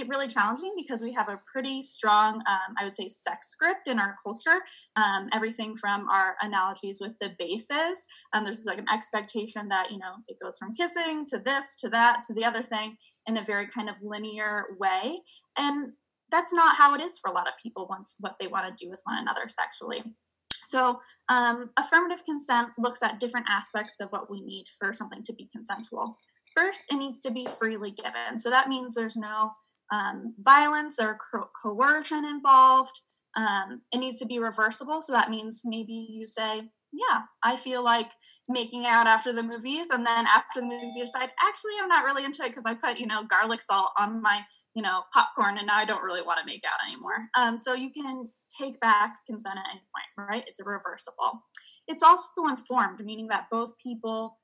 really challenging because we have a pretty strong, I would say, sex script in our culture. Everything from our analogies with the bases. There's like an expectation that, it goes from kissing to this, to that, to the other thing in a very kind of linear way. And that's not how it is for a lot of people once what they want to do with one another sexually. So affirmative consent looks at different aspects of what we need for something to be consensual. First, it needs to be freely given. So that means there's no violence or coercion involved. It needs to be reversible. So that means maybe you say, yeah, I feel like making out after the movies. And then after the movies, you decide, actually, I'm not really into it because I put, garlic salt on my, popcorn. And now I don't really want to make out anymore. So you can take back consent at any point, right? It's reversible. It's also informed, meaning that both people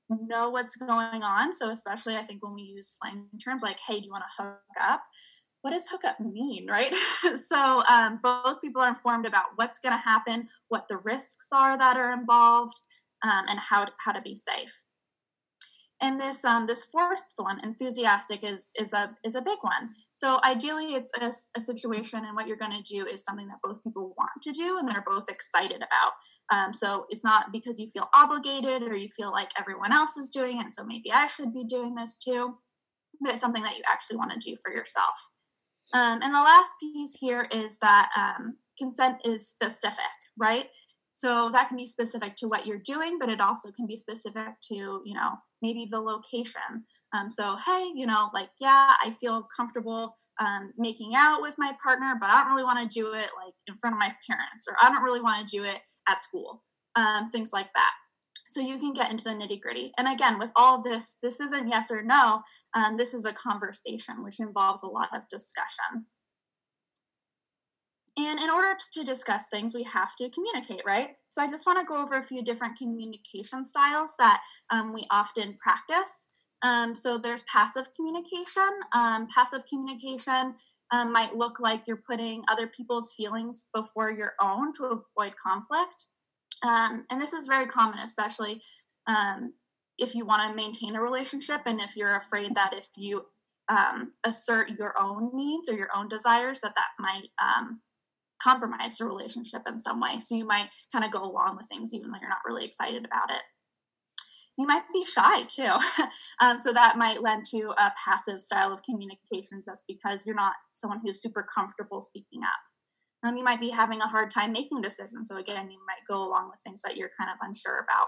know what's going on. So especially I think when we use slang terms like, hey, do you want to hook up? What does hookup mean, right? So both people are informed about what's going to happen, what the risks are that are involved, and how to be safe. And this fourth one, enthusiastic, is a big one. So ideally, it's a situation, and what you're going to do is something that both people want to do, and they're both excited about. So it's not because you feel obligated or you feel like everyone else is doing it, so maybe I should be doing this too. But it's something that you actually want to do for yourself. And the last piece here is that consent is specific, right? So that can be specific to what you're doing, but it also can be specific to, maybe the location. So, hey, yeah, I feel comfortable making out with my partner, but I don't really want to do it like in front of my parents, or I don't really want to do it at school, things like that. So you can get into the nitty gritty. And again, with all of this isn't yes or no. This is a conversation, which involves a lot of discussion. And in order to discuss things, we have to communicate, right? So I just want to go over a few different communication styles that we often practice. So there's passive communication. Passive communication might look like you're putting other people's feelings before your own to avoid conflict. And this is very common, especially if you want to maintain a relationship and if you're afraid that if you assert your own needs or your own desires, that might compromise the relationship in some way. So you might kind of go along with things even though you're not really excited about it. You might be shy too. So that might lend to a passive style of communication just because you're not someone who's super comfortable speaking up. You might be having a hard time making decisions. So again, you might go along with things that you're kind of unsure about.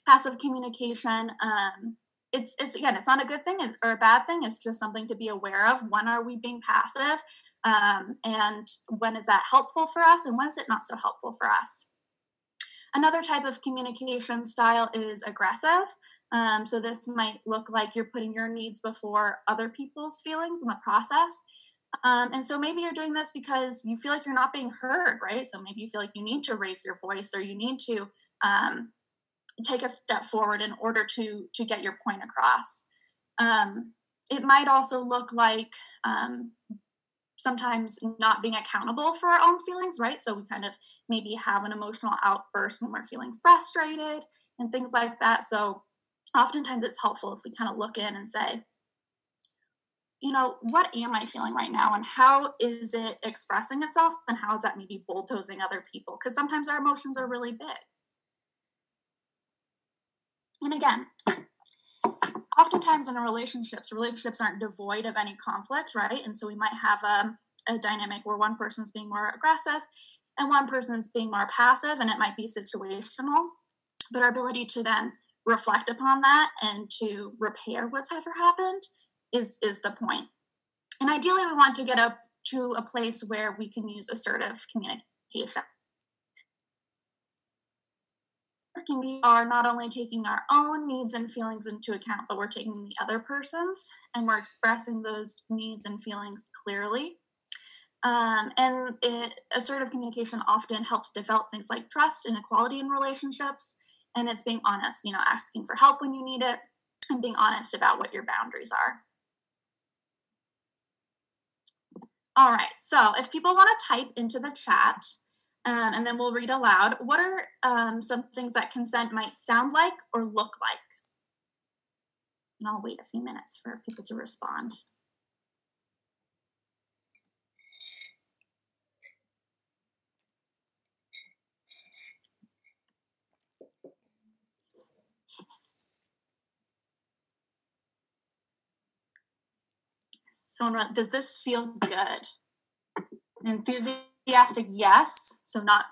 Passive communication, it's again, it's not a good thing or a bad thing. It's just something to be aware of. When are we being passive? And when is that helpful for us? And when is it not so helpful for us? Another type of communication style is aggressive. So this might look like you're putting your needs before other people's feelings in the process. And so maybe you're doing this because you feel like you're not being heard, right? So maybe you feel like you need to raise your voice or you need to take a step forward in order to get your point across. It might also look like sometimes not being accountable for our own feelings, right? So we kind of maybe have an emotional outburst when we're feeling frustrated and things like that. So oftentimes it's helpful if we kind of look in and say, what am I feeling right now and how is it expressing itself and how is that maybe bulldozing other people? Because sometimes our emotions are really big. And again, oftentimes in relationships aren't devoid of any conflict, right? And so we might have a dynamic where one person's being more aggressive and one person's being more passive, and it might be situational. But our ability to then reflect upon that and to repair what's ever happened is the point. And ideally, we want to get up to a place where we can use assertive communication. We are not only taking our own needs and feelings into account, but we're taking the other person's and we're expressing those needs and feelings clearly. Assertive communication often helps develop things like trust and equality in relationships. And it's being honest, asking for help when you need it and being honest about what your boundaries are. All right, so if people want to type into the chat, and then we'll read aloud, what are some things that consent might sound like or look like? And I'll wait a few minutes for people to respond. Someone wrote, does this feel good? An enthusiastic yes, so not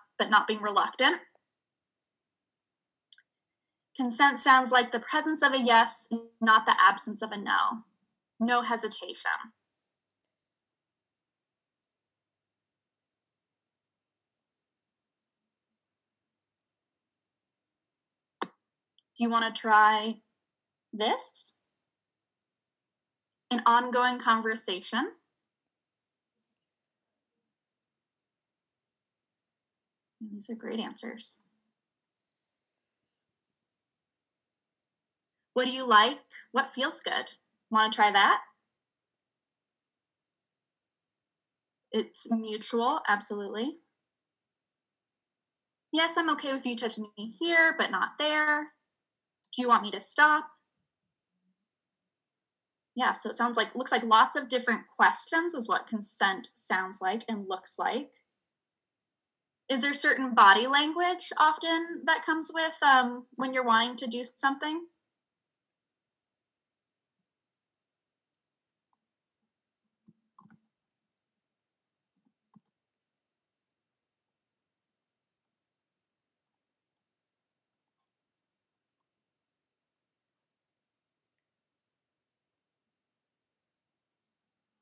being reluctant. Consent sounds like the presence of a yes, not the absence of a no. No hesitation. Do you want to try this? An ongoing conversation. These are great answers. What do you like? What feels good? Want to try that? It's mutual, absolutely. Yes, I'm okay with you touching me here, but not there. Do you want me to stop? Yeah, so it looks like lots of different questions is what consent sounds like and looks like. Is there certain body language often that comes with when you're wanting to do something?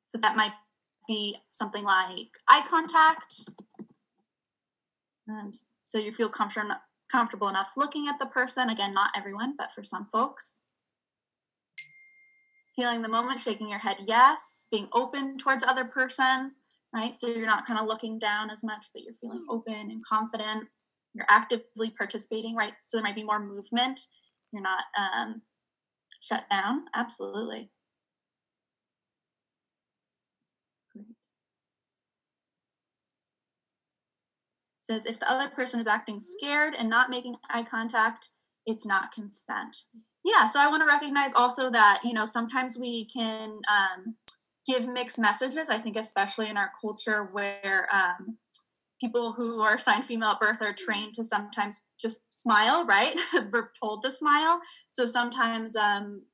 So that might be something like eye contact. So you feel comfortable enough looking at the person. Again, not everyone, but for some folks. Feeling the moment, shaking your head yes, being open towards the other person, right? So you're not kind of looking down as much, but you're feeling open and confident. You're actively participating, right? So there might be more movement. You're not shut down. Absolutely. Great. It says if the other person is acting scared and not making eye contact, it's not consent. Yeah, so I want to recognize also that, sometimes we can give mixed messages. I think especially in our culture where people who are assigned female at birth are trained to sometimes just smile, right? We're told to smile. So sometimes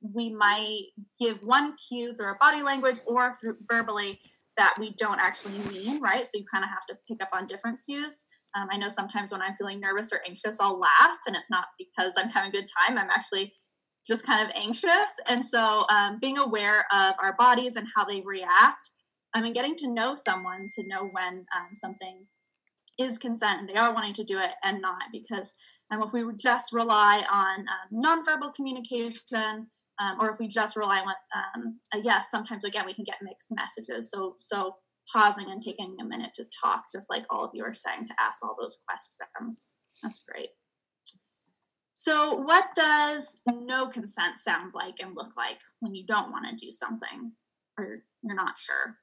we might give one cue through our body language or through verbally that we don't actually mean, right? So you kind of have to pick up on different cues. I know sometimes when I'm feeling nervous or anxious, I'll laugh, and it's not because I'm having a good time. I'm actually just kind of anxious. And so being aware of our bodies and how they react, and getting to know someone to know when something is consent and they are wanting to do it and not, because if we just rely on nonverbal communication or if we just rely on a yes, sometimes again we can get mixed messages. So pausing and taking a minute to talk, just like all of you are saying, to ask all those questions. That's great. So what does no consent sound like and look like when you don't want to do something or you're not sure?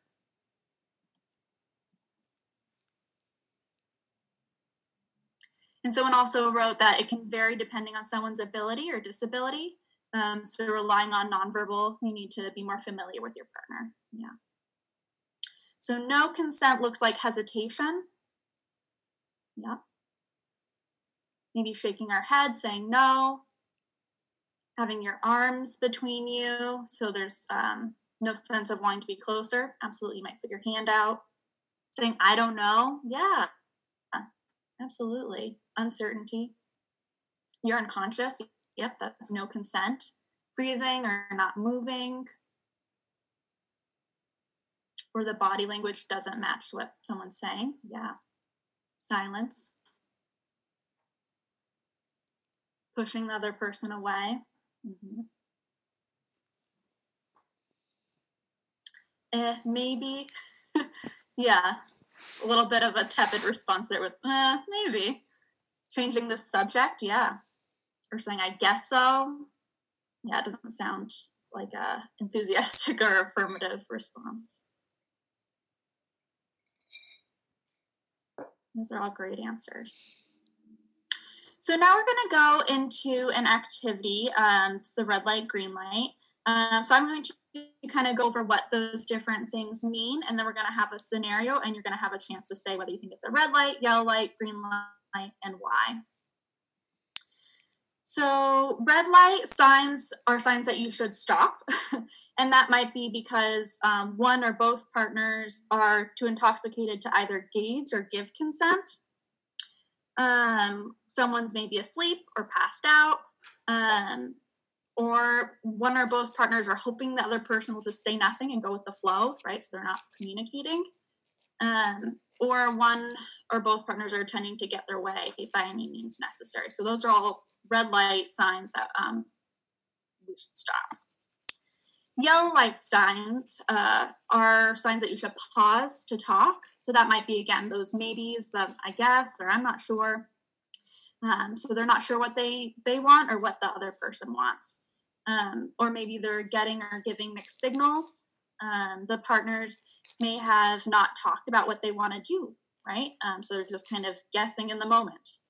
And someone also wrote that it can vary depending on someone's ability or disability. So relying on nonverbal, you need to be more familiar with your partner. Yeah. So no consent looks like hesitation. Yeah. Maybe shaking our head, saying no. Having your arms between you, so there's no sense of wanting to be closer. Absolutely, you might put your hand out. Saying, I don't know. Yeah, absolutely. Uncertainty. You're unconscious. Yep, that's no consent. Freezing or not moving. Or the body language doesn't match what someone's saying. Yeah. Silence. Pushing the other person away. Mm-hmm. Maybe. Yeah. A little bit of a tepid response there with, maybe. Changing the subject, yeah. Or saying, I guess so. Yeah, it doesn't sound like a enthusiastic or affirmative response. Those are all great answers. So now we're going to go into an activity. It's the red light, green light. So I'm going to kind of go over what those different things mean, and then we're going to have a scenario, and you're going to have a chance to say whether you think it's a red light, yellow light, green light, and why. So red light signs are signs that you should stop. And that might be because one or both partners are too intoxicated to either gauge or give consent. Someone's maybe asleep or passed out. Or one or both partners are hoping the other person will just say nothing and go with the flow, right? So they're not communicating. Or one or both partners are tending to get their way by any means necessary. So those are all red light signs that we should stop. Yellow light signs are signs that you should pause to talk. So that might be, again, those maybes that I guess, or I'm not sure. So they're not sure what they want or what the other person wants. Or maybe they're getting or giving mixed signals. The partners may have not talked about what they want to do, right? So they're just kind of guessing in the moment.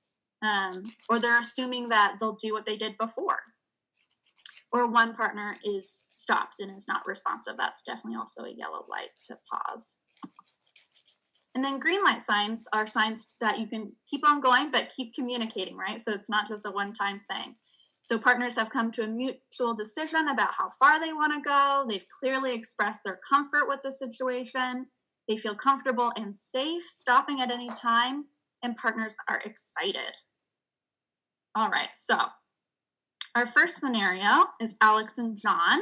Or they're assuming that they'll do what they did before. Or one partner stops and is not responsive. That's definitely also a yellow light to pause. And then green light signs are signs that you can keep on going, but keep communicating, right? So it's not just a one-time thing. So partners have come to a mutual decision about how far they want to go. They've clearly expressed their comfort with the situation. They feel comfortable and safe stopping at any time, and partners are excited. All right, so our first scenario is Alex and John.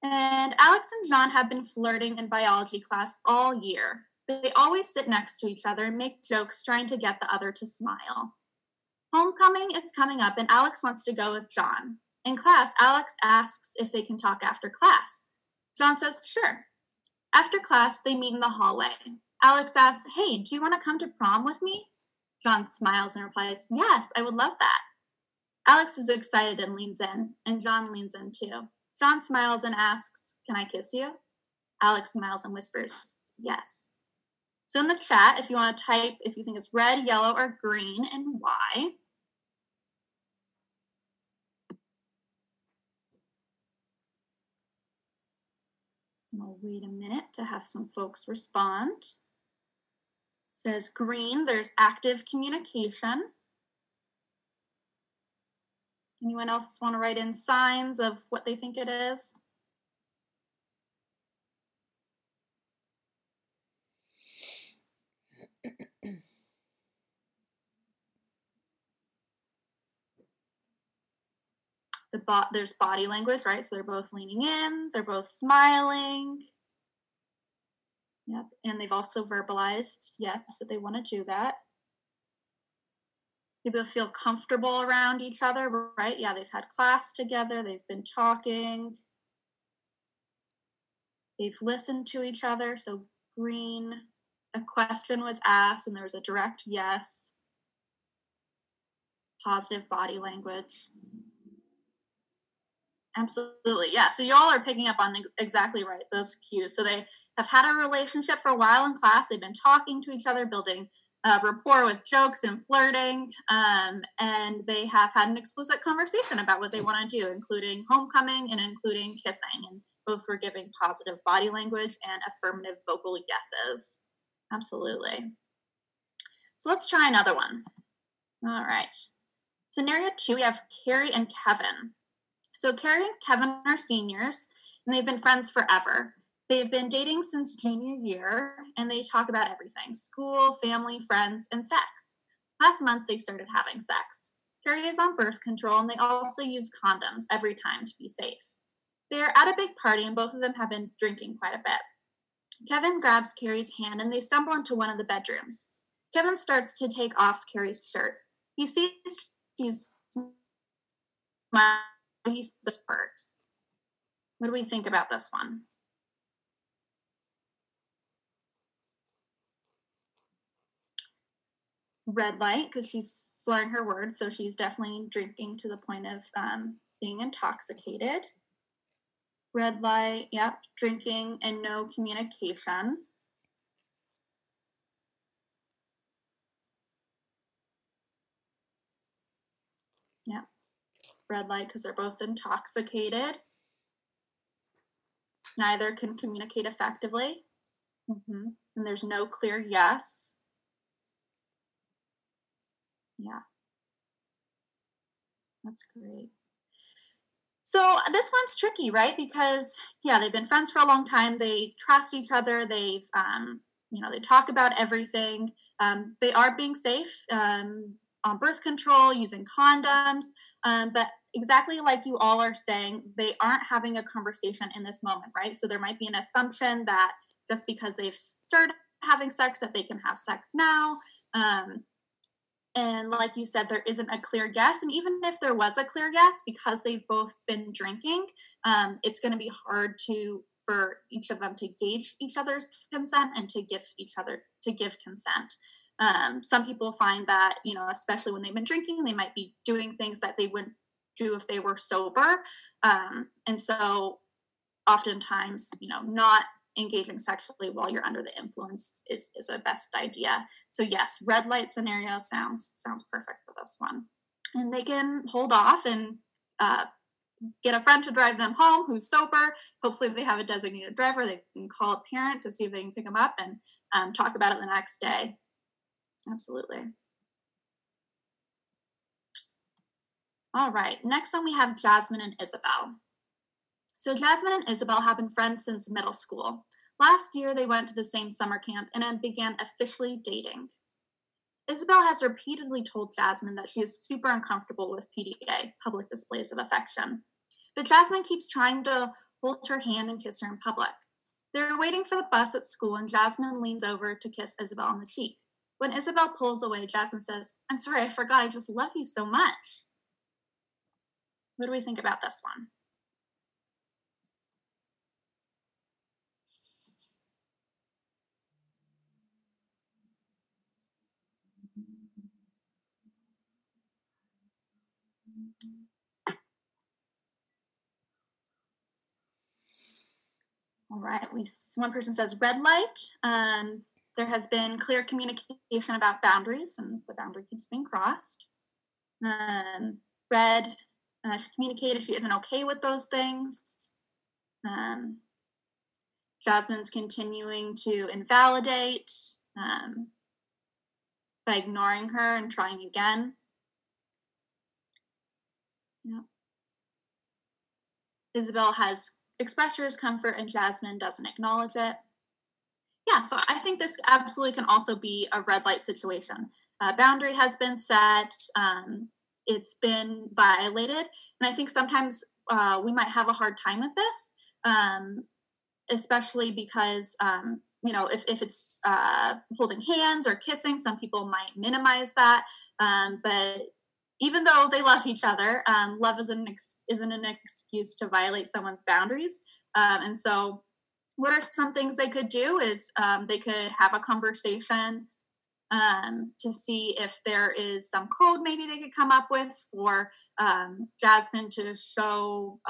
And Alex and John have been flirting in biology class all year. They always sit next to each other and make jokes trying to get the other to smile. Homecoming is coming up and Alex wants to go with John. In class, Alex asks if they can talk after class. John says, sure. After class, they meet in the hallway. Alex asks, hey, do you want to come to prom with me? John smiles and replies, yes, I would love that. Alex is excited and leans in, and John leans in too. John smiles and asks, can I kiss you? Alex smiles and whispers, yes. So in the chat, if you want to type if you think it's red, yellow, or green, and why. I'll wait a minute to have some folks respond. It says green, there's active communication. Anyone else want to write in signs of what they think it is? There's body language, right? So they're both leaning in, they're both smiling. Yep, and they've also verbalized, yes, that they want to do that. They both feel comfortable around each other, right? Yeah, they've had class together, they've been talking. They've listened to each other, so green. A question was asked and there was a direct yes. Positive body language. Absolutely, yeah. So you all are picking up on exactly right, those cues. So they have had a relationship for a while in class. They've been talking to each other, building rapport with jokes and flirting. And they have had an explicit conversation about what they want to do, including homecoming and including kissing. And both were giving positive body language and affirmative vocal yeses. Absolutely. So let's try another one. All right. Scenario 2, we have Carrie and Kevin. So Carrie and Kevin are seniors, and they've been friends forever. They've been dating since junior year, and they talk about everything: school, family, friends, and sex. Last month, they started having sex. Carrie is on birth control, and they also use condoms every time to be safe. They're at a big party, and both of them have been drinking quite a bit. Kevin grabs Carrie's hand, and they stumble into one of the bedrooms. Kevin starts to take off Carrie's shirt. He sees she's smiling. He hurts. What do we think about this one? Red light, because she's slurring her words, so she's definitely drinking to the point of being intoxicated. Red light, yep, drinking and no communication. Yep, red light because they're both intoxicated. Neither can communicate effectively. And there's no clear yes. Yeah. That's great. So this one's tricky, right? Because yeah, they've been friends for a long time. They trust each other. They've, they talk about everything. They are being safe on birth control, using condoms. But exactly like you all are saying, they aren't having a conversation in this moment, right? So there might be an assumption that just because they've started having sex, that they can have sex now. And like you said, there isn't a clear yes. And even if there was a clear yes, because they've both been drinking, it's going to be hard for each of them to gauge each other's consent and to give consent. Some people find that, especially when they've been drinking, they might be doing things that they wouldn't do if they were sober. And so oftentimes, not engaging sexually while you're under the influence is a best idea. So yes, red light scenario sounds perfect for this one. And they can hold off and get a friend to drive them home who's sober. Hopefully they have a designated driver. They can call a parent to see if they can pick them up and talk about it the next day. Absolutely. All right, next one we have Jasmine and Isabelle. So Jasmine and Isabelle have been friends since middle school. Last year, they went to the same summer camp and then began officially dating. Isabelle has repeatedly told Jasmine that she is super uncomfortable with PDA, public displays of affection. But Jasmine keeps trying to hold her hand and kiss her in public. They're waiting for the bus at school and Jasmine leans over to kiss Isabelle on the cheek. When Isabelle pulls away, Jasmine says, "I'm sorry, I forgot, I just love you so much." What do we think about this one? All right, one person says red light. There has been clear communication about boundaries, and the boundary keeps being crossed. Red, she communicated she isn't okay with those things. Jasmine's continuing to invalidate by ignoring her and trying again. Yeah. Isabelle has expressed her discomfort and Jasmine doesn't acknowledge it. Yeah, so I think this absolutely can also be a red light situation. Boundary has been set, it's been violated, and I think sometimes we might have a hard time with this, especially because, if it's holding hands or kissing, some people might minimize that, but even though they love each other, love isn't an excuse to violate someone's boundaries. And so what are some things they could do is they could have a conversation to see if there is some code maybe they could come up with for Jasmine to show,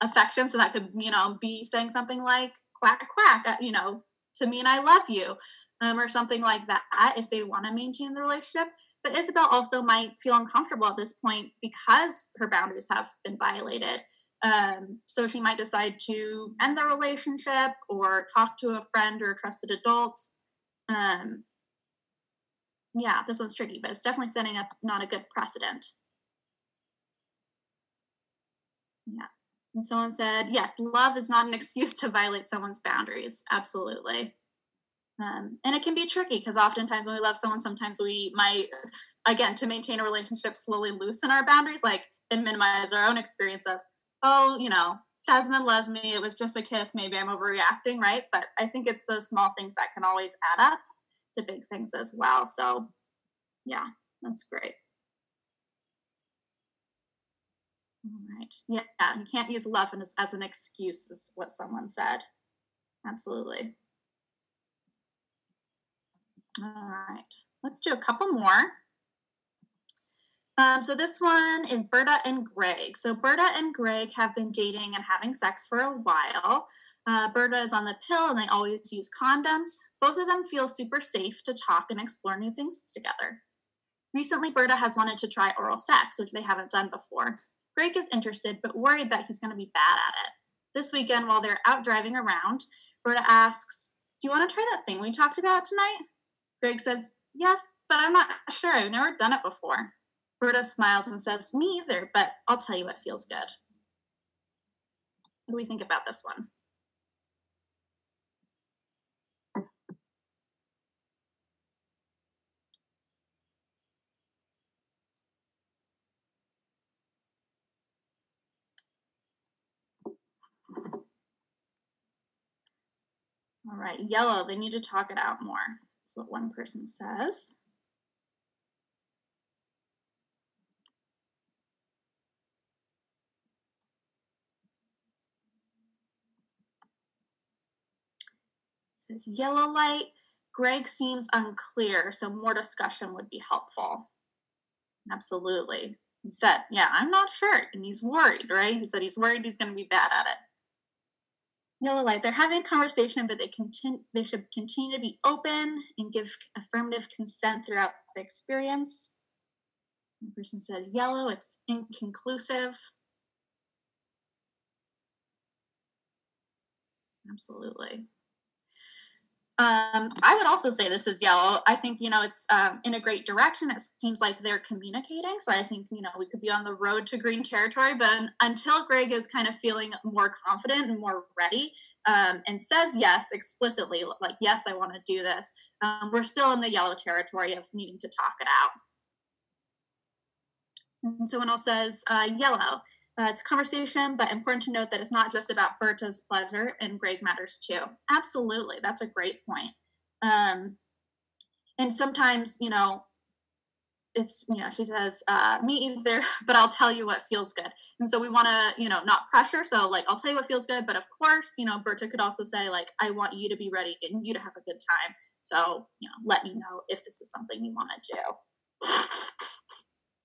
affection. So that could, be saying something like quack, quack, to mean I love you, or something like that if they want to maintain the relationship. But Isabelle also might feel uncomfortable at this point because her boundaries have been violated. So she might decide to end the relationship or talk to a friend or a trusted adult. Yeah, this one's tricky, but it's definitely setting up not a good precedent. Yeah. And someone said, yes, love is not an excuse to violate someone's boundaries. Absolutely. And it can be tricky because oftentimes when we love someone, sometimes we might, again, to maintain a relationship, slowly loosen our boundaries, and minimize our own experience of, Jasmine loves me. It was just a kiss. Maybe I'm overreacting, right? But I think it's those small things that can always add up to big things as well. So, yeah, that's great. All right. Yeah, you can't use love as an excuse, is what someone said. Absolutely. All right. Let's do a couple more. So this one is Berta and Greg. So Berta and Greg have been dating and having sex for a while. Berta is on the pill and they always use condoms. Both of them feel super safe to talk and explore new things together. Recently, Berta has wanted to try oral sex, which they haven't done before. Greg is interested, but worried that he's going to be bad at it. This weekend, while they're out driving around, Berta asks, "Do you want to try that thing we talked about tonight?" Greg says, "Yes, but I'm not sure. I've never done it before." Berta smiles and says, me either, but I'll tell you what feels good. What do we think about this one? All right, yellow, they need to talk it out more. That's what one person says. It says yellow light, Greg seems unclear, so more discussion would be helpful. Absolutely. He said, yeah, I'm not sure, and he's worried, right? He said he's worried he's going to be bad at it. Yellow light, they're having a conversation, but they should continue to be open and give affirmative consent throughout the experience. The person says yellow, it's inconclusive. Absolutely. I would also say this is yellow. I think, it's in a great direction. It seems like they're communicating. So I think, we could be on the road to green territory, but until Greg is kind of feeling more confident and more ready and says yes explicitly, like, yes, I want to do this, we're still in the yellow territory of needing to talk it out. And someone else says yellow. It's a conversation, but important to note that it's not just about Berta's pleasure, and Greg matters too. Absolutely. That's a great point. And sometimes, it's, she says, me either, but I'll tell you what feels good. And so we want to, not pressure. So like, I'll tell you what feels good. But of course, Berta could also say like, I want you to be ready and you to have a good time. So, let me know if this is something you want to do.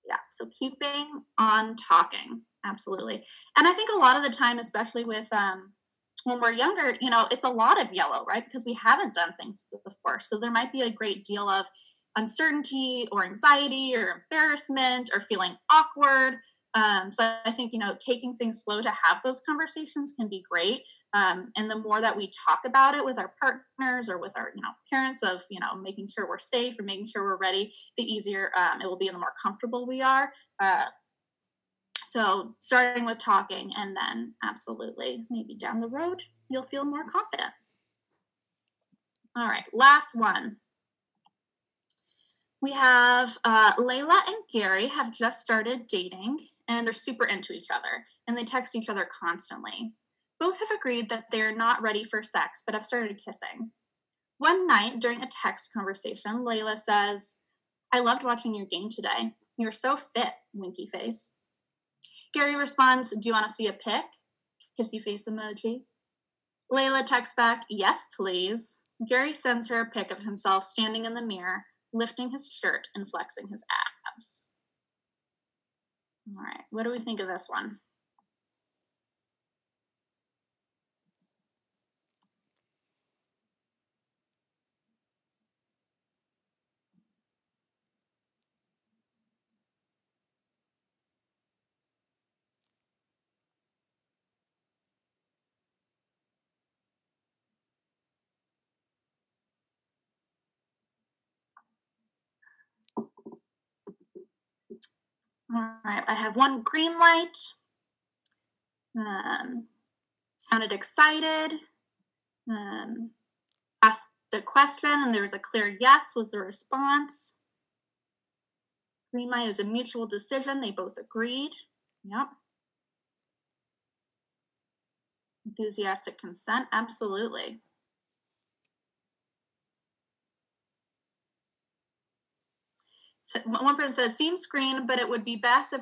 Yeah. So keeping on talking. Absolutely. And I think a lot of the time, especially with when we're younger, it's a lot of yellow, right? Because we haven't done things before. So there might be a great deal of uncertainty or anxiety or embarrassment or feeling awkward. So I think, taking things slow to have those conversations can be great. And the more that we talk about it with our partners or with our, parents of, making sure we're safe or making sure we're ready, the easier it will be and the more comfortable we are. So starting with talking and then absolutely maybe down the road, you'll feel more confident. All right, last one. We have Layla and Gary have just started dating and they're super into each other and they text each other constantly. Both have agreed that they're not ready for sex, but have started kissing. One night during a text conversation, Layla says, I loved watching your game today. You were so fit, winky face. Gary responds, do you want to see a pic? Kissy face emoji. Layla texts back, yes, please. Gary sends her a pic of himself standing in the mirror, lifting his shirt and flexing his abs. All right, what do we think of this one? All right, I have one green light. Sounded excited. Asked a question and there was a clear yes was the response. Green light is a mutual decision. They both agreed. Yep. Enthusiastic consent. Absolutely. So one person says, seems green, but it would be best if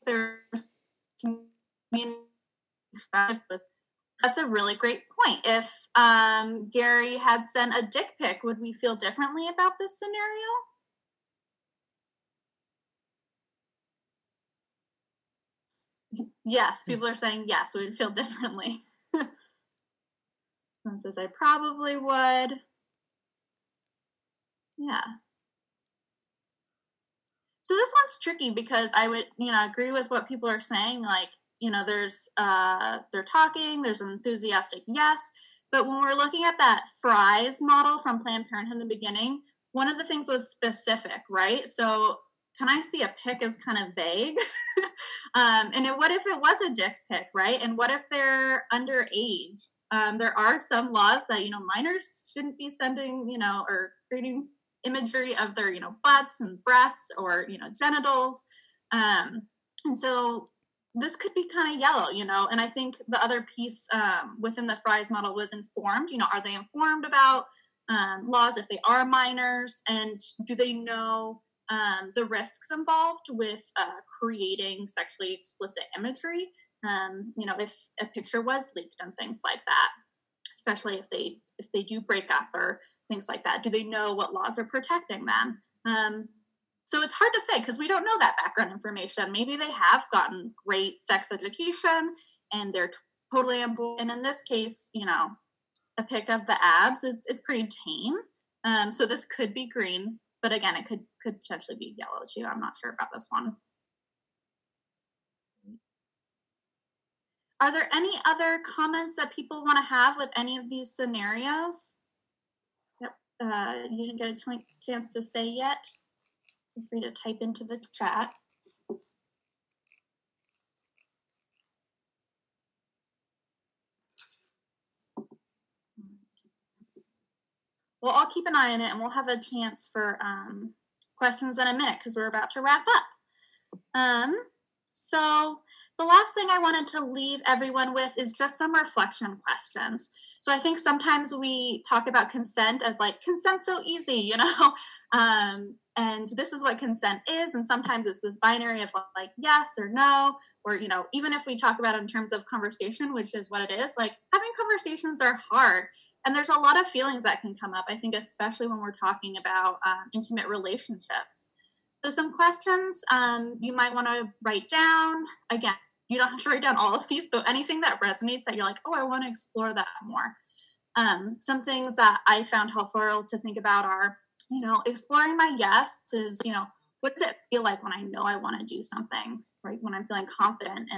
there's communication. That's a really great point. If Gary had sent a dick pic, would we feel differently about this scenario? Yes, people are saying yes, we would feel differently. One says, I probably would. Yeah. So this one's tricky because I would, agree with what people are saying. Like, there's, they're talking, there's an enthusiastic yes. But when we're looking at that Fry's model from Planned Parenthood in the beginning, one of the things was specific, right? So can I see a pic is kind of vague. What if it was a dick pic, right? And what if they're underage? There are some laws that, minors shouldn't be sending, or creating imagery of their, butts and breasts or, genitals. And so this could be kind of yellow, and I think the other piece within the Fry's model was informed. Are they informed about laws if they are minors, and do they know the risks involved with creating sexually explicit imagery? If a picture was leaked and things like that, especially if they do break up or things like that, do they know what laws are protecting them? So it's hard to say because we don't know that background information. Maybe they have gotten great sex education and they're totally on board. And in this case, a pic of the abs is pretty tame. So this could be green, but again, it could potentially be yellow too. I'm not sure about this one. Are there any other comments that people want to have with any of these scenarios? Yep. You didn't get a chance to say yet. Feel free to type into the chat. Well, I'll keep an eye on it, and we'll have a chance for questions in a minute because we're about to wrap up. So the last thing I wanted to leave everyone with is just some reflection questions. So I think sometimes we talk about consent as like, consent's so easy, and this is what consent is. And sometimes it's this binary of like yes or no, or, even if we talk about it in terms of conversation, which is what it is, like having conversations are hard. And there's a lot of feelings that can come up, I think, especially when we're talking about intimate relationships. So some questions you might want to write down. Again, you don't have to write down all of these, but anything that resonates that you're like, oh, I want to explore that more. Some things that I found helpful to think about are, exploring my yes is, what does it feel like when I know I want to do something, right? When I'm feeling confident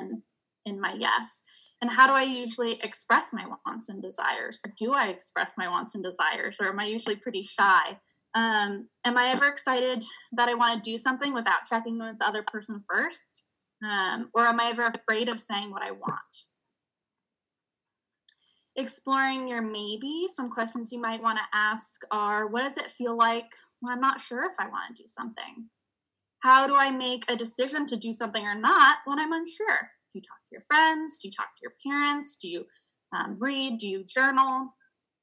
in my yes. And how do I usually express my wants and desires? Do I express my wants and desires, or am I usually pretty shy? Am I ever excited that I want to do something without checking with the other person first? Or am I ever afraid of saying what I want? Exploring your maybe, some questions you might want to ask are, what does it feel like when I'm not sure if I want to do something? How do I make a decision to do something or not when I'm unsure? Do you talk to your friends? Do you talk to your parents? Do you read? Do you journal?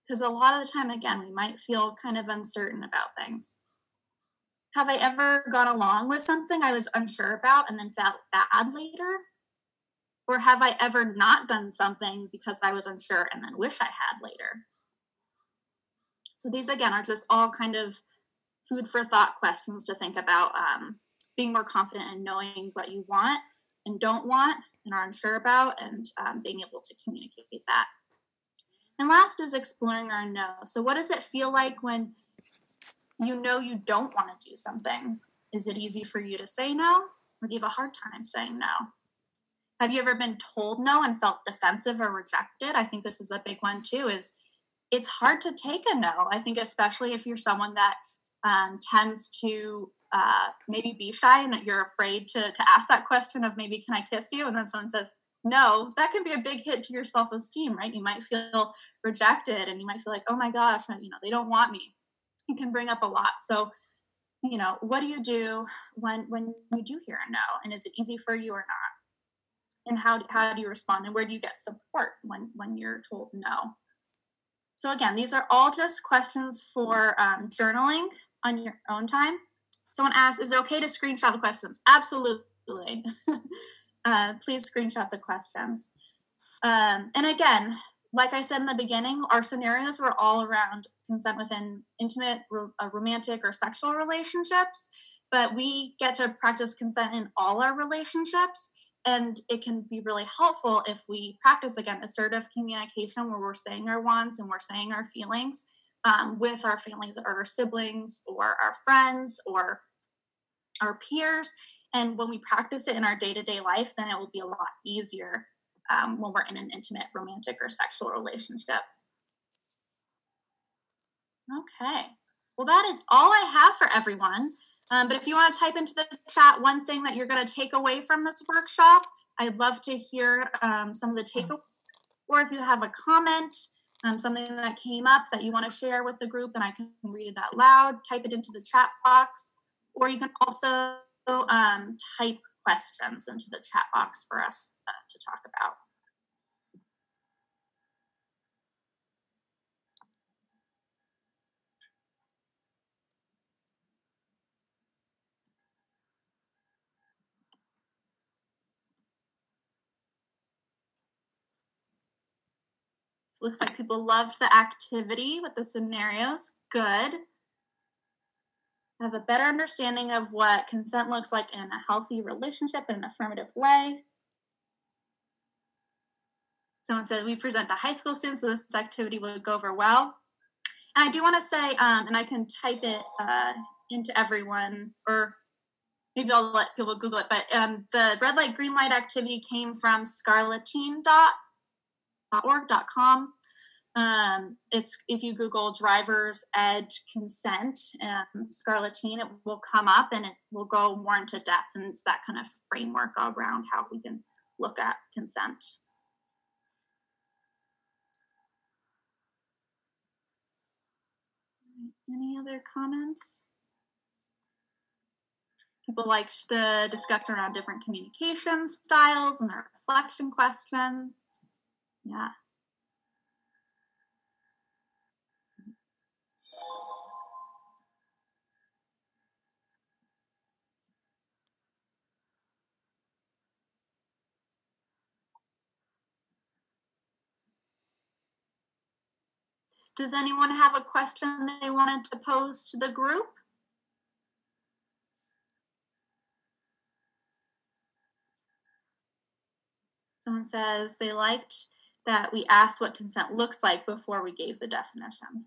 Because a lot of the time, again, we might feel kind of uncertain about things. Have I ever gone along with something I was unsure about and then felt bad later? Or have I ever not done something because I was unsure and then wish I had later? So these, again, are just all kind of food for thought questions to think about, being more confident in knowing what you want and don't want and are unsure about, and being able to communicate that. And last is exploring our no. So what does it feel like when you know you don't want to do something? Is it easy for you to say no, or do you have a hard time saying no? Have you ever been told no and felt defensive or rejected? I think this is a big one too, is it's hard to take a no. I think especially if you're someone that tends to maybe be shy and you're afraid to ask that question of maybe, can I kiss you? And then someone says no, that can be a big hit to your self-esteem, right? You might feel rejected and you might feel like, oh my gosh, they don't want me. It can bring up a lot. So, what do you do when you do hear a no? And is it easy for you or not? And how do you respond? And where do you get support when you're told no? So again, these are all just questions for journaling on your own time. Someone asked, is it okay to screenshot the questions? Absolutely. Please screenshot the questions. And again, like I said in the beginning, our scenarios were all around consent within intimate, romantic, or sexual relationships, but we get to practice consent in all our relationships. And it can be really helpful if we practice, again, assertive communication, where we're saying our wants and we're saying our feelings with our families or our siblings or our friends or our peers. And when we practice it in our day-to-day life, then it will be a lot easier when we're in an intimate, romantic, or sexual relationship. Okay. Well, that is all I have for everyone. But if you want to type into the chat one thing that you're going to take away from this workshop, I'd love to hear some of the takeaways. Or if you have a comment, something that came up that you want to share with the group and I can read it out loud, type it into the chat box. Or you can also type questions into the chat box for us to talk about. So looks like people loved the activity with the scenarios. Good. Have a better understanding of what consent looks like in a healthy relationship in an affirmative way. Someone said we present to high school students, so this activity would go over well. And I do want to say, and I can type it into everyone, or maybe I'll let people Google it, but the red light, green light activity came from scarletine.org.com. It's if you Google driver's ed consent, scarletine, it will come up and it will go more into depth, and it's that kind of framework around how we can look at consent. Any other comments? People liked the discussion around different communication styles and their reflection questions. Yeah. Does anyone have a question they wanted to pose to the group? Someone says they liked that we asked what consent looks like before we gave the definition.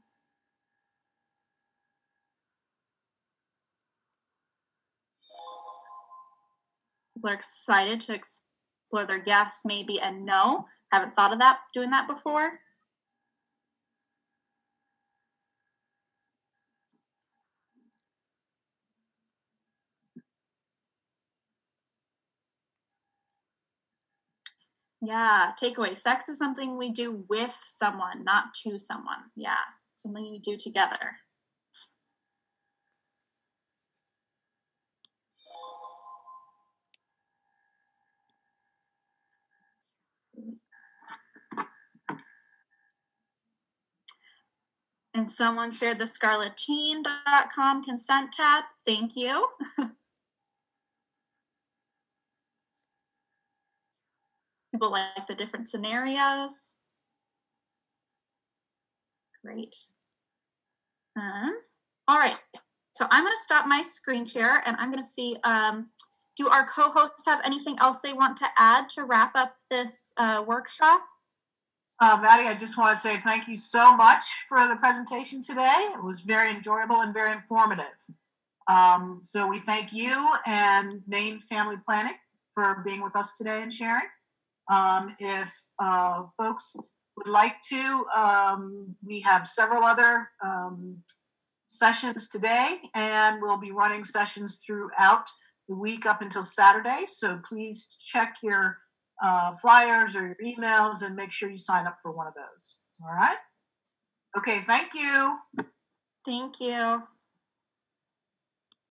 People are excited to explore their yes, maybe, and no. Haven't thought of doing that before. Yeah, takeaway. Sex is something we do with someone, not to someone. Yeah, something you do together. And someone shared the scarletine.com consent tab. Thank you. People like the different scenarios. Great. All right. So I'm going to stop my screen share and I'm going to see, do our co-hosts have anything else they want to add to wrap up this workshop? Maddie, I just want to say thank you so much for the presentation today. It was very enjoyable and very informative. So we thank you and Maine Family Planning for being with us today and sharing. If folks would like to, we have several other sessions today, and we'll be running sessions throughout the week up until Saturday. So please check your flyers or your emails and make sure you sign up for one of those. All right? Okay, thank you. Thank you.